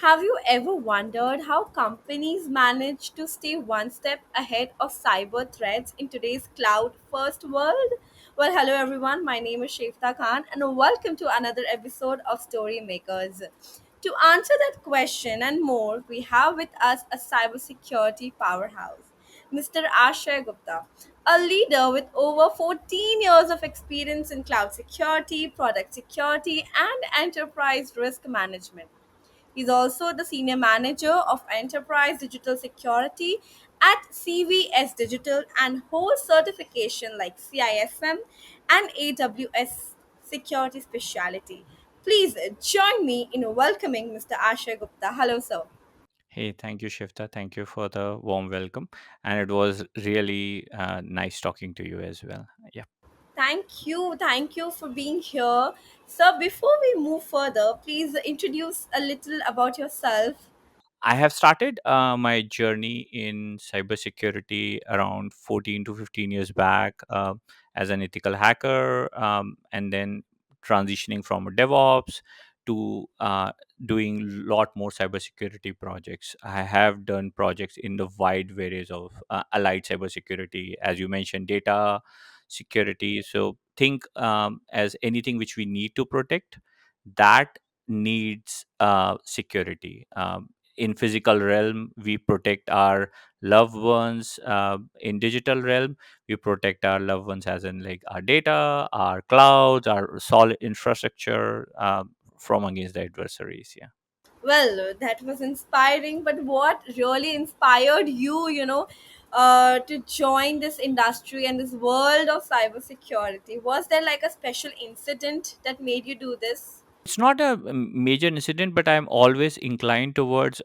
Have you ever wondered how companies manage to stay one step ahead of cyber threats in today's cloud first world? Well, hello everyone. My name is Shefta Khan, and welcome to another episode of Story Makers. To answer that question and more, we have with us a cybersecurity powerhouse, Mr. Aashay Gupta, a leader with over 14 years of experience in cloud security, product security, and enterprise risk management. He's also the Senior Manager of Enterprise Digital Security at CVS Digital and holds certification like CISM and AWS Security Specialty. Please join me in welcoming Mr. Aashay Gupta. Hello, sir. Hey, thank you, Shifta. Thank you for the warm welcome. And it was really nice talking to you as well. Yeah. Thank you for being here. Sir, before we move further, please introduce a little about yourself. I have started my journey in cybersecurity around 14 to 15 years back as an ethical hacker, and then transitioning from a DevOps to doing a lot more cybersecurity projects. I have done projects in the wide various of allied cybersecurity, as you mentioned, data security. So think as anything which we need to protect that needs security. In physical realm we protect our loved ones. In digital realm we protect our loved ones as in like our data, our clouds, our solid infrastructure, from against the adversaries. Yeah. Well, that was inspiring, but what really inspired you, to join this industry and this world of cybersecurity? Was there like a special incident that made you do this? It's not a major incident, but I'm always inclined towards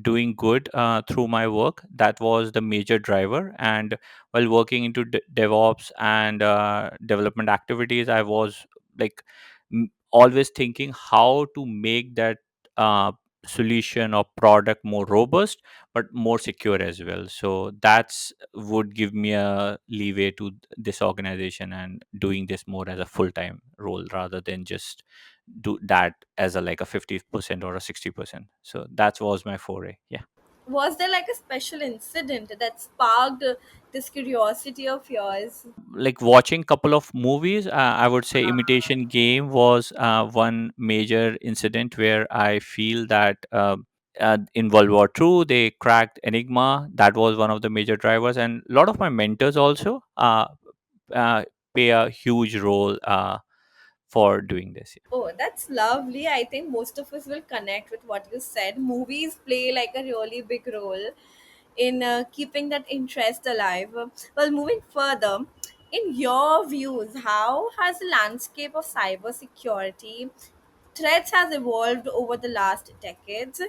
doing good through my work. That was the major driver. And while working into DevOps and development activities, I was like always thinking how to make that uh, solution or product more robust but more secure as well. So that's would give me a leeway to this organization and doing this more as a full-time role rather than just do that as a like a 50% or a 60%. So that was my foray. Yeah. Was there like a special incident that sparked this curiosity of yours? Like watching couple of movies, I would say Imitation Game was one major incident where I feel that in World War II they cracked Enigma. That was one of the major drivers, and a lot of my mentors also uh, play a huge role for doing this. Oh, that's lovely. I think most of us will connect with what you said. Movies play like a really big role in keeping that interest alive. Well, moving further, in your views, how has the landscape of cybersecurity threats has evolved over the last decades?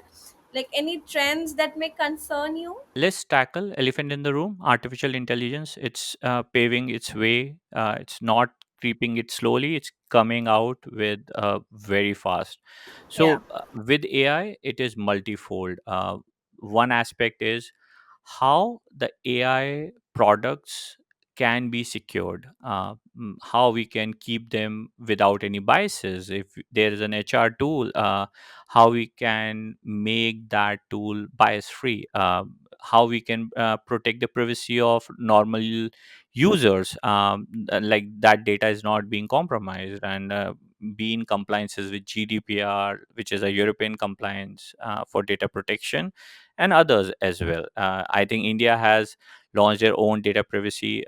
Like any trends that may concern you? Let's tackle elephant in the room, artificial intelligence. It's paving its way. It's not creeping it slowly, it's coming out with very fast. Yeah. So with AI it is multifold. One aspect is how the AI products can be secured, how we can keep them without any biases. If there is an HR tool, how we can make that tool bias free, how we can protect the privacy of normal users, like that data is not being compromised, and be in compliances with GDPR, which is a European compliance for data protection, and others as well. I think India has launched their own data privacy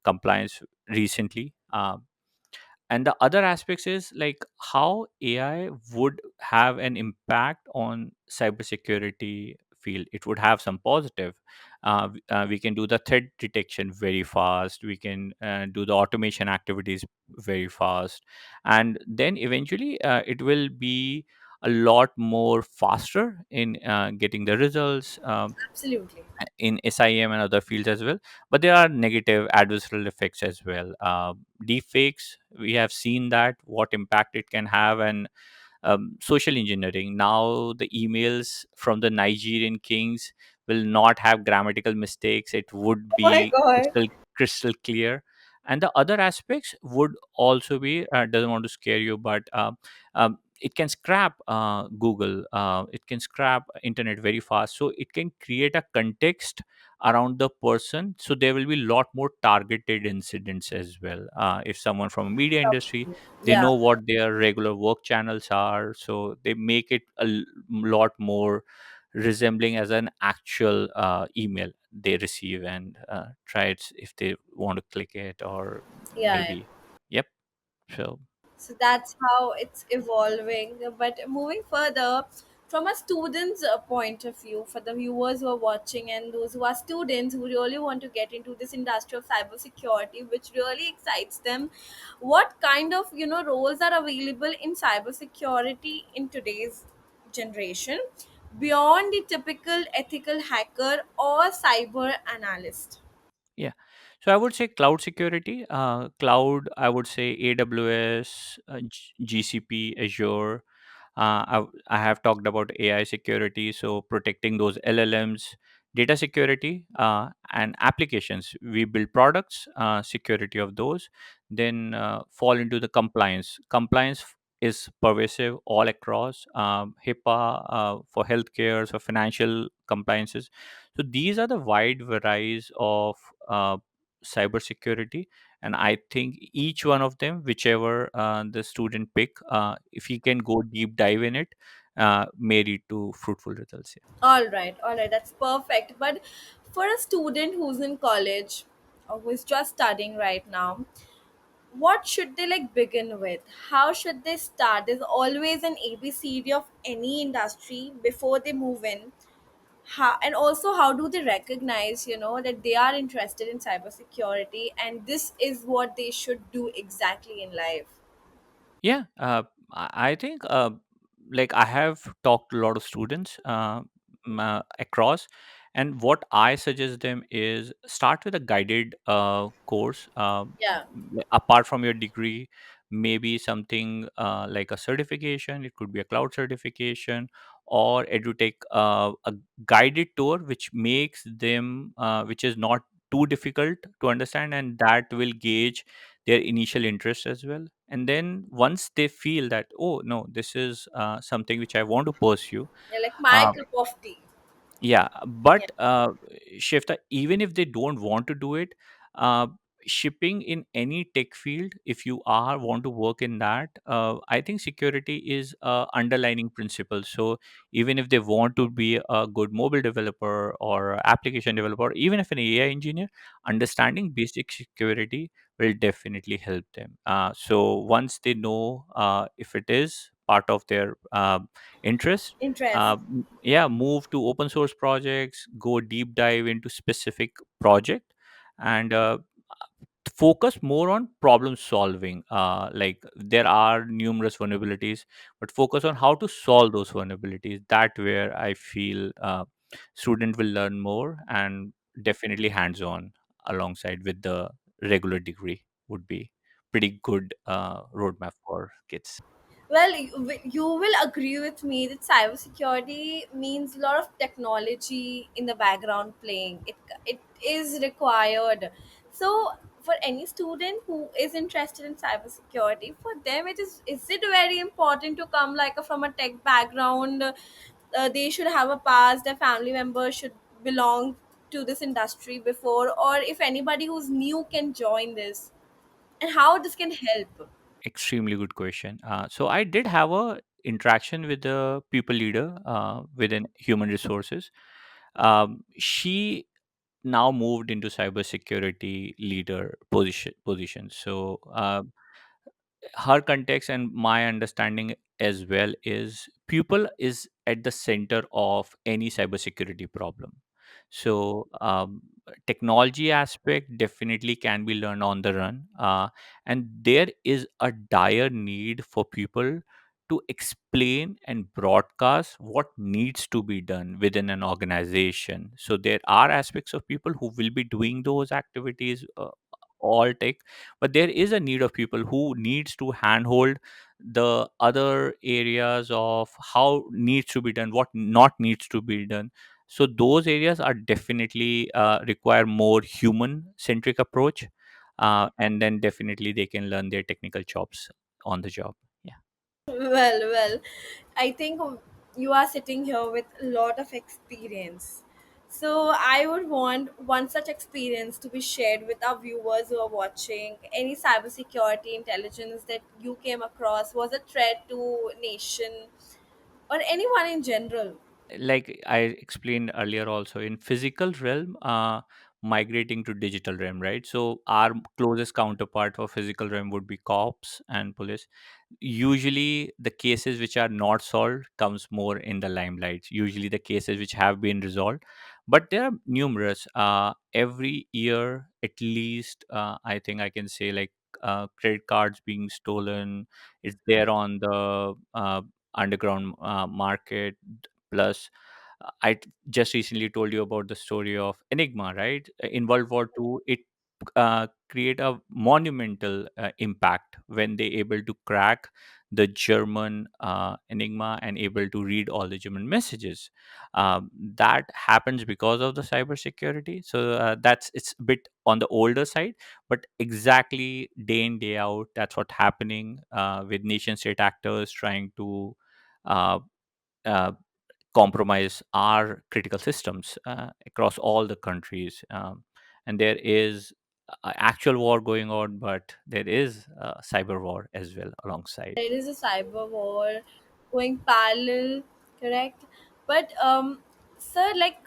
compliance recently. And the other aspects is like how AI would have an impact on cybersecurity field. It would have some positive. We can do the threat detection very fast. We can do the automation activities very fast, and then eventually it will be a lot more faster in getting the results. Absolutely. In SIM and other fields as well. But there are negative adversarial effects as well. Deepfakes, we have seen that what impact it can have, and social engineering. Now the emails from the Nigerian kings will not have grammatical mistakes. It would Oh my be god. crystal clear. And the other aspects would also be doesn't want to scare you, but it can scrap Google, it can scrap internet very fast, so it can create a context around the person, so there will be a lot more targeted incidents as well. If someone from a media industry, they Yeah. know what their regular work channels are, so they make it lot more resembling as an actual email they receive, and try it if they want to click it, or Yeah, yeah. maybe. Yep. So So that's how it's evolving. But moving further, from a student's point of view, for the viewers who are watching and those who are students who really want to get into this industry of cybersecurity, which really excites them, what kind of roles are available in cybersecurity in today's generation beyond the typical ethical hacker or cyber analyst? yeah. So I would say cloud security. Cloud, I would say AWS, GCP, Azure. I have talked about AI security, so protecting those LLMs, data security, and applications. We build products, security of those, then fall into the compliance. Compliance is pervasive all across, HIPAA for healthcare, so financial compliances. So these are the wide varieties of cybersecurity, and I think each one of them, whichever the student pick, if he can go deep dive in it, may lead to fruitful results. All right, that's perfect. But for a student who's in college or who's just studying right now, what should they like begin with? How should they start? There's always an ABCD of any industry before they move in. How, and also how do they recognize, that they are interested in cybersecurity and this is what they should do exactly in life? Yeah, I think, like, I have talked to a lot of students across, and what I suggest them is start with a guided course. Yeah. Apart from your degree, maybe something like a certification. It could be a cloud certification, or edutech, a guided tour, which makes them, which is not too difficult to understand, and that will gauge their initial interest as well. And then once they feel that, oh no, this is something which I want to pursue, Yeah, like my uh, cup of tea. yeah, Yeah. but Shifta, even if they don't want to do it, uh, shipping in any tech field, if you are want to work in that, I think security is a underlining principle. So even if they want to be a good mobile developer or application developer, even if an AI engineer, understanding basic security will definitely help them. So once they know, if it is part of their interest, Interest. yeah, move to open source projects, go deep dive into specific project, and focus more on problem solving. Like, there are numerous vulnerabilities, but focus on how to solve those vulnerabilities. That where I feel student will learn more, and definitely hands on alongside with the regular degree would be pretty good roadmap for kids. Well, you will agree with me that cybersecurity means a lot of technology in the background playing. It is required. So, for any student who is interested in cybersecurity, for them it is it very important to come like from a tech background. They should have a past. Their family members should belong to this industry before, or if anybody who's new can join this, and how this can help. Extremely good question. So I did have a interaction with the people leader within human resources. She now moved into cybersecurity leader position. So her context and my understanding as well is people is at the center of any cybersecurity problem. So technology aspect definitely can be learned on the run, and there is a dire need for people to explain and broadcast what needs to be done within an organization. So there are aspects of people who will be doing those activities, all tech, but there is a need of people who needs to handhold the other areas of how needs to be done, what not needs to be done. So those areas are definitely require more human centric approach, and then definitely they can learn their technical chops on the job. Yeah. Well, I think you are sitting here with a lot of experience. So I would want one such experience to be shared with our viewers who are watching. Any cybersecurity intelligence that you came across was a threat to nation or anyone in general. Like I explained earlier, also in physical realm, migrating to digital realm, right? So our closest counterpart for physical realm would be cops and police. Usually the cases which are not solved comes more in the limelight, usually the cases which have been resolved, but there are numerous every year at least. I think I can say, like, credit cards being stolen, it's there on the underground market. Plus, just recently told you about the story of Enigma, right? In World War II, it create a monumental impact when they able to crack the German Enigma and able to read all the German messages. That happens because of the cybersecurity. So that's it's a bit on the older side, but exactly day in day out, that's what happening with nation state actors trying to uh, uh, compromise our critical systems across all the countries. And there is actual war going on, but there is cyber war as well alongside. There is a cyber war going parallel, correct? But sir, like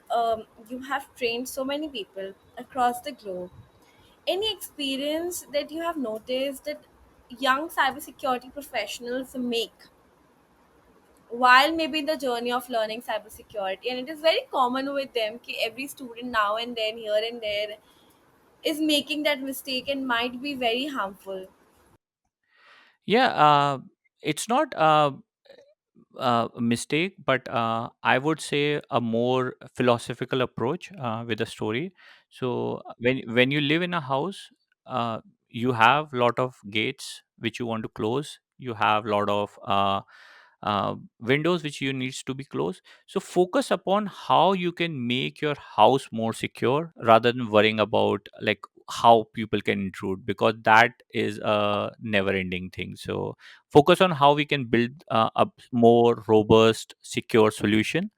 you have trained so many people across the globe. Any experience that you have noticed that young cybersecurity professionals make while maybe in the journey of learning cybersecurity, and it is very common with them कि every student now and then, here and there, is making that mistake and might be very harmful. Yeah, it's not a mistake, but I would say a more philosophical approach with a story. So when you live in a house, uh, you have lot of gates which you want to close. You have lot of windows which you needs to be closed. So focus upon how you can make your house more secure rather than worrying about, like, how people can intrude, because that is a never ending thing. So focus on how we can build a more robust secure solution,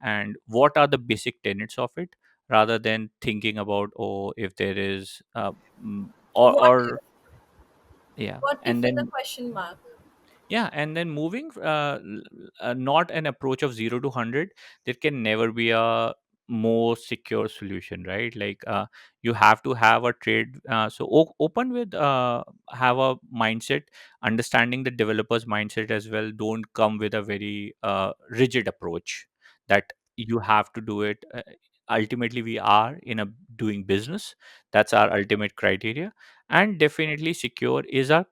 and what are the basic tenets of it, rather than thinking about, oh, if there is What or if? yeah. What if And with a then question mark? yeah, and then moving not an approach of 0 to 100. There can never be a more secure solution, right? Like, you have to have a trade, open with have a mindset, understanding the developer's mindset as well. Don't come with a very rigid approach that you have to do it. Ultimately we are in a doing business, that's our ultimate criteria. And definitely secure is our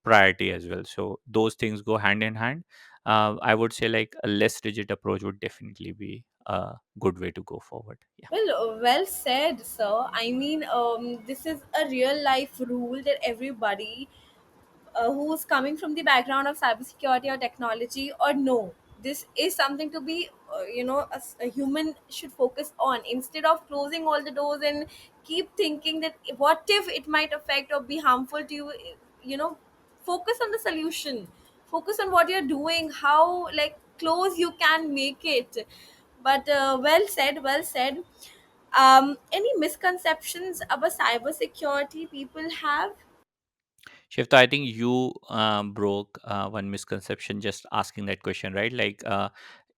priority as well. So those things go hand in hand. I would say, like, a less rigid approach would definitely be a good way to go forward. Yeah. Well said, sir. I mean, this is a real life rule that everybody who's coming from the background of cybersecurity or technology or no, this is something to be a human should focus on instead of closing all the doors and keep thinking that what if it might affect or be harmful to you. Focus on the solution, focus on what you're doing, how like close you can make it. But well said. Any misconceptions about cybersecurity people have? Shifta, I think you broke one misconception just asking that question, right? Like,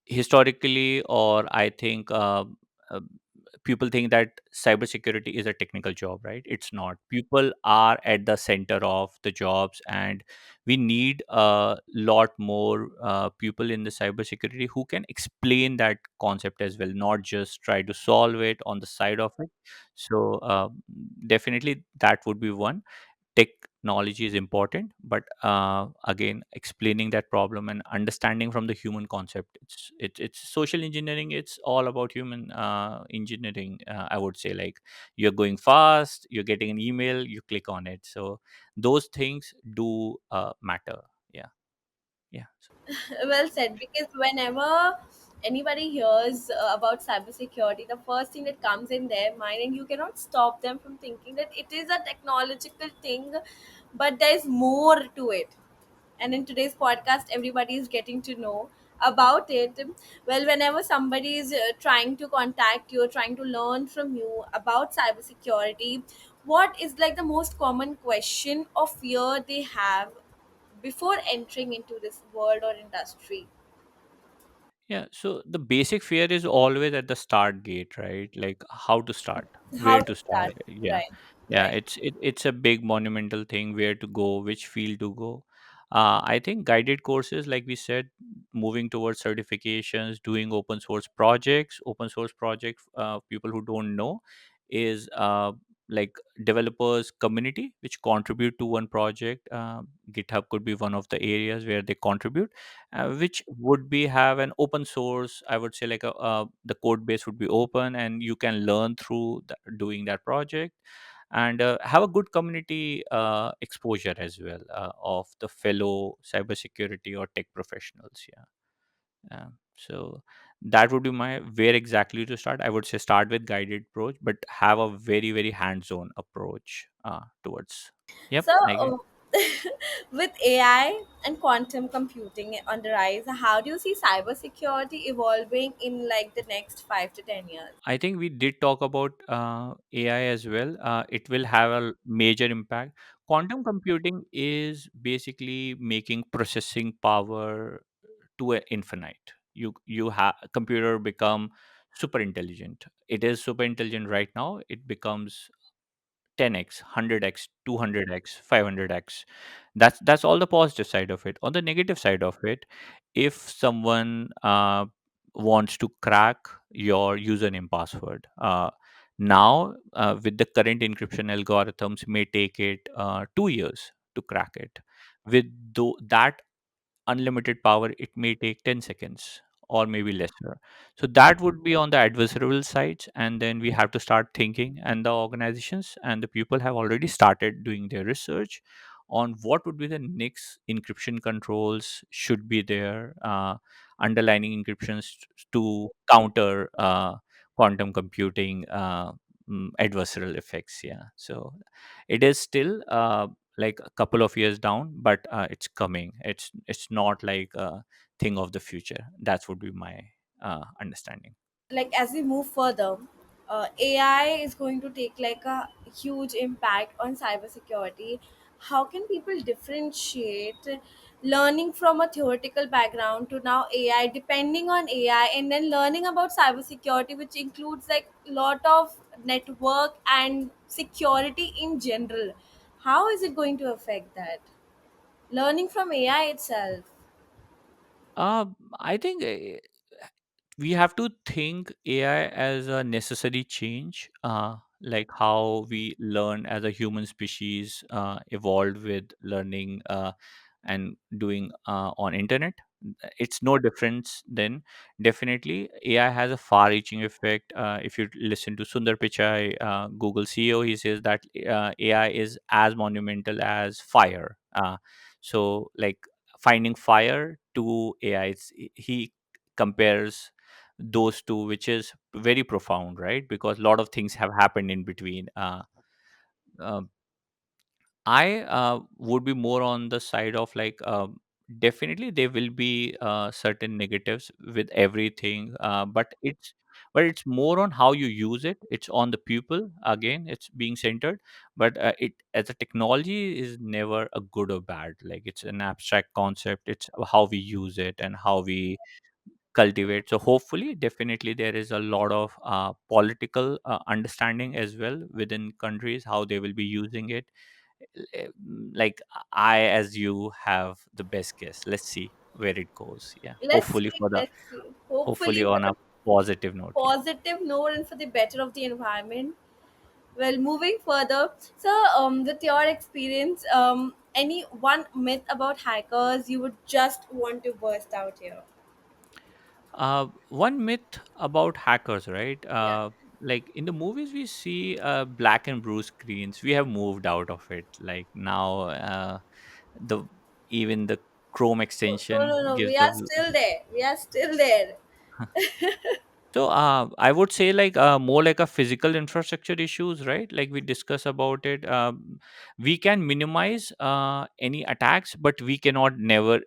historically, or I think uh, people think that cybersecurity is a technical job, right? It's not. People are at the center of the jobs, and we need a lot more people in the cybersecurity who can explain that concept as well, not just try to solve it on the side of it. So definitely that would be one. Technology is important, but again, explaining that problem and understanding from the human concept, it's social engineering. It's all about human engineering, I would say. Like, you're going fast, you're getting an email, you click on it. So those things do matter. Yeah. Yeah. Well said, because whenever anybody hears about cybersecurity, the first thing that comes in their mind, and you cannot stop them from thinking that it is a technological thing, but there's more to it. and in today's podcast, everybody is getting to know about it. Well, whenever somebody is trying to contact you, trying to learn from you about cybersecurity, what is like the most common question or fear they have before entering into this world or industry? Yeah, so the basic fear is always at the start gate, right? Like how to start, How where to to start. start? Yeah, Right, yeah, right. it's a big monumental thing, where to go, which field to go. I think guided courses, like we said, moving towards certifications, doing open source projects. Open source project, people who don't know, is like developers community which contribute to one project. GitHub could be one of the areas where they contribute, which would be have an open source, I would say, like the code base would be open and you can learn through doing that project, and have a good community exposure as well, of the fellow cybersecurity or tech professionals. Yeah. So that would be my where exactly to start. I would say start with guided approach, but have a very very hands-on approach towards. Yep, So, I guess. with AI and quantum computing on the rise, how do you see cybersecurity evolving in like the next 5 to 10 years? I think we did talk about AI as well. It will have a major impact. Quantum computing is basically making processing power to a infinite. You have computer become super intelligent. It is super intelligent right now. It becomes 10x, 100x, 200x, 500x. That's all the positive side of it. On the negative side of it, if someone wants to crack your username password, now with the current encryption algorithms may take it 2 years to crack it. With that unlimited power, it may take 10 seconds or maybe lesser. So that would be on the adversarial sides. And then we have to start thinking, and the organizations and the people have already started doing their research on what would be the next encryption controls should be there, underlining encryptions to counter quantum computing adversarial effects. Yeah. So it is still like a couple of years down, but it's coming. It's not like a thing of the future. That would be my understanding. Like as we move further, AI is going to take like a huge impact on cybersecurity. How can people differentiate learning from a theoretical background to now AI, depending on AI, and then learning about cybersecurity, which includes like a lot of network and security in general? How is it going to affect that? Learning from AI itself. uh, I think we have to think AI as a necessary change, like how we learn as a human species evolved with learning and doing on internet. It's no difference then. Definitely AI has a far reaching effect. If you listen to Sundar Pichai, Google CEO, he says that AI is as monumental as fire. So like finding fire to AI, he compares those two, which is very profound, right? Because a lot of things have happened in between. Uh, I would be more on the side of like, definitely there will be certain negatives with everything, but it's more on how you use it. It's on the pupil again. It's being centered, but it as a technology is never a good or bad. Like it's an abstract concept. It's how we use it and how we cultivate. So hopefully, definitely there is a lot of political understanding as well within countries how they will be using it. Like I, as you, have the best guess. Let's see where it goes. Yeah, Let's see, let's see. hopefully Hopefully, for on a the positive note. Yeah. positive note and for the better of the environment. Well, moving further, so with your experience, any one myth about hackers you would just want to burst out here? One myth about hackers, right? Yeah. Like in the movies, we see black and blue screens. We have moved out of it. Like now, the even the Chrome No, no, extension no. gives We the are still there. We are still there. So I would say like more like a physical infrastructure issues, right? Like we discuss about it. We can minimize any attacks, but we cannot never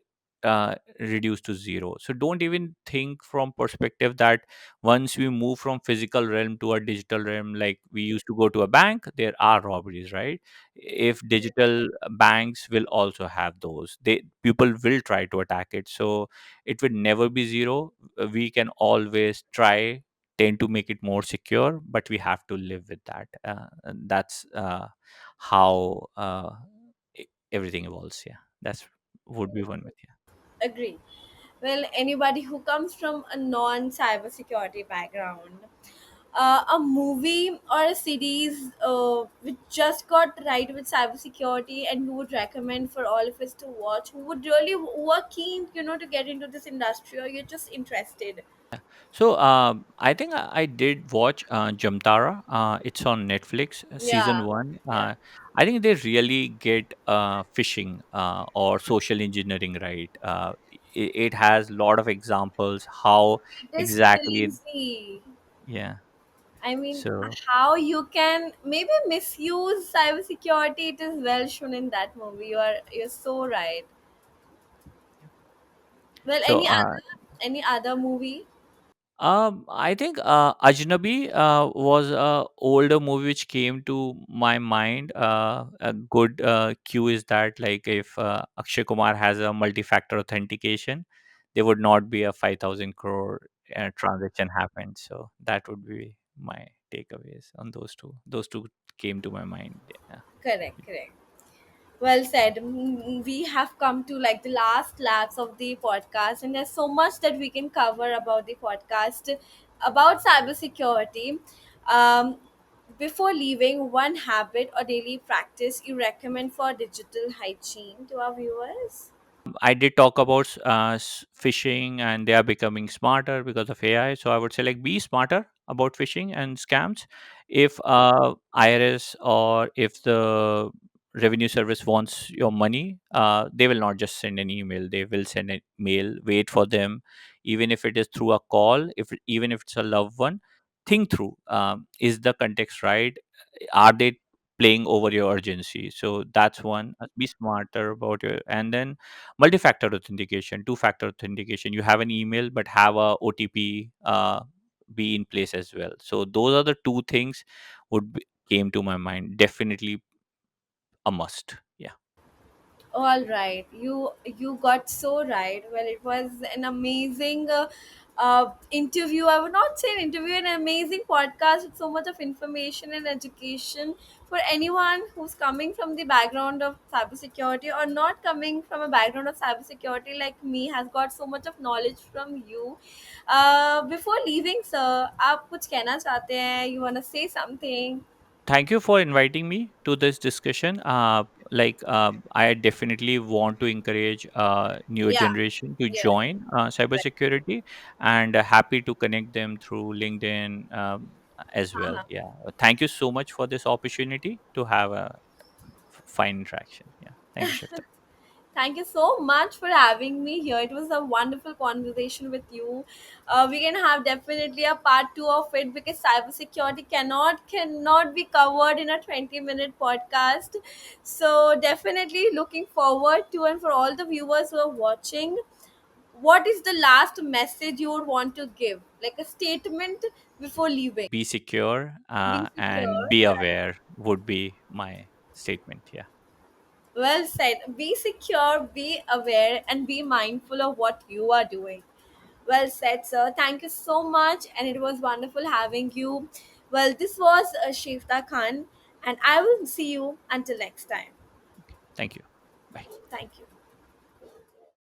reduce to zero. So don't even think from perspective that once we move from physical realm to a digital realm, like we used to go to a bank, there are robberies, right? If digital banks will also have those, they people will try to attack it. So it will never be zero. We can always try tend to make it more secure, but we have to live with that. And that's how everything evolves. Yeah, that's would be one with you. Agree. Well, anybody who comes from a non cybersecurity background, a movie or a series which just got right with cybersecurity and you would recommend for all of us to watch, who would really who are keen, to get into this industry, or you're just interested. So I think I did watch Jamtara. It's on Netflix, season Yeah, one. yeah. I think they really get phishing or social engineering right. It has a lot of examples how It is exactly. crazy. Yeah. I mean, So how you can maybe misuse cybersecurity, it is well shown in that movie. You're so right. Well, so any other movie? I think Ajnabi was a older movie which came to my mind. A good cue is that like if Akshay Kumar has a multi-factor authentication, there would not be a 5,000 crore transaction happened. So that would be my takeaways on those two. Those two came to my mind. Yeah. Correct, correct. Well said. We have come to like the last laps of the podcast, and there's so much that we can cover about the podcast about cybersecurity. Um, before leaving, one habit or daily practice you recommend for digital hygiene to our viewers? I did talk about phishing, and they are becoming smarter because of AI. So I would say like be smarter about phishing and scams. If IRS or if the revenue service wants your money, they will not just send an email. They will send a mail. Wait for them, even if it is through a call. Even if it's a loved one, think through: is the context right? Are they playing over your urgency? So that's one. Be smarter about your, and then multi-factor authentication, two-factor authentication. You have an email but have a OTP be in place as well. So those are the two things came to my mind. Definitely a must. Yeah. All right, you got so right. Well, it was an amazing interview. I would not say an interview, an amazing podcast with so much of information and education for anyone who's coming from the background of cybersecurity or not coming from a background of cybersecurity like me has got so much of knowledge from you. Before leaving, sir, आप कुछ कहना चाहते हैं? You wanna say something? Thank you for inviting me to this discussion. I definitely want to encourage newer Yeah. generation to Yes. join cybersecurity, and happy to connect them through LinkedIn as well. Uh-huh. Yeah. Thank you so much for this opportunity to have a fine interaction. Yeah. Thank you, Shifta. Thank you so much for having me here. It was a wonderful conversation with you. We can have definitely a part two of it because cybersecurity cannot be covered in a 20-minute podcast. So definitely looking forward to, and for all the viewers who are watching, what is the last message you would want to give? Like a statement before leaving. Be secure Be and secure. be aware would be my statement. Yeah. Well said. Be secure, be aware, and be mindful of what you are doing. Well said, sir. Thank you so much, and it was wonderful having you. Well, this was Shifta Khan, and I will see you until next time. Thank you. Bye. Thank you.